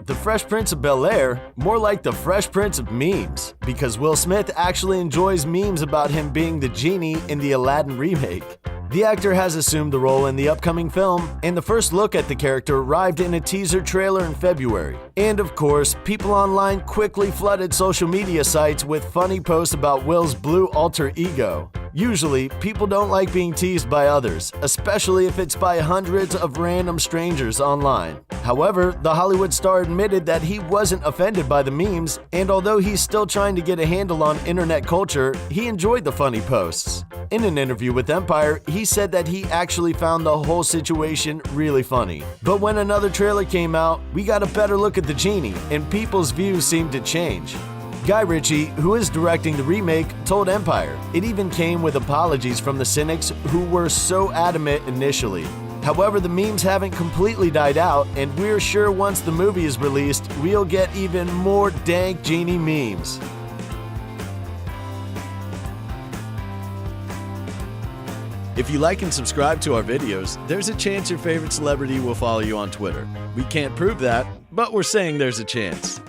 The Fresh Prince of Bel Air, more like the Fresh Prince of Memes, because Will Smith actually enjoys memes about him being the Genie in the Aladdin remake. The actor has assumed the role in the upcoming film, and the first look at the character arrived in a teaser trailer in February. And of course, people online quickly flooded social media sites with funny posts about Will's blue alter ego. Usually, people don't like being teased by others, especially if it's by hundreds of random strangers online. However, the Hollywood star admitted that he wasn't offended by the memes, and although he's still trying to get a handle on internet culture, he enjoyed the funny posts. In an interview with Empire, he said that he actually found the whole situation really funny. But when another trailer came out, we got a better look at the Genie, and people's views seemed to change. Guy Ritchie, who is directing the remake, told Empire it even came with apologies from the cynics who were so adamant initially. However, the memes haven't completely died out, and we're sure once the movie is released, we'll get even more dank Genie memes. If you like and subscribe to our videos, there's a chance your favorite celebrity will follow you on Twitter. We can't prove that, but we're saying there's a chance.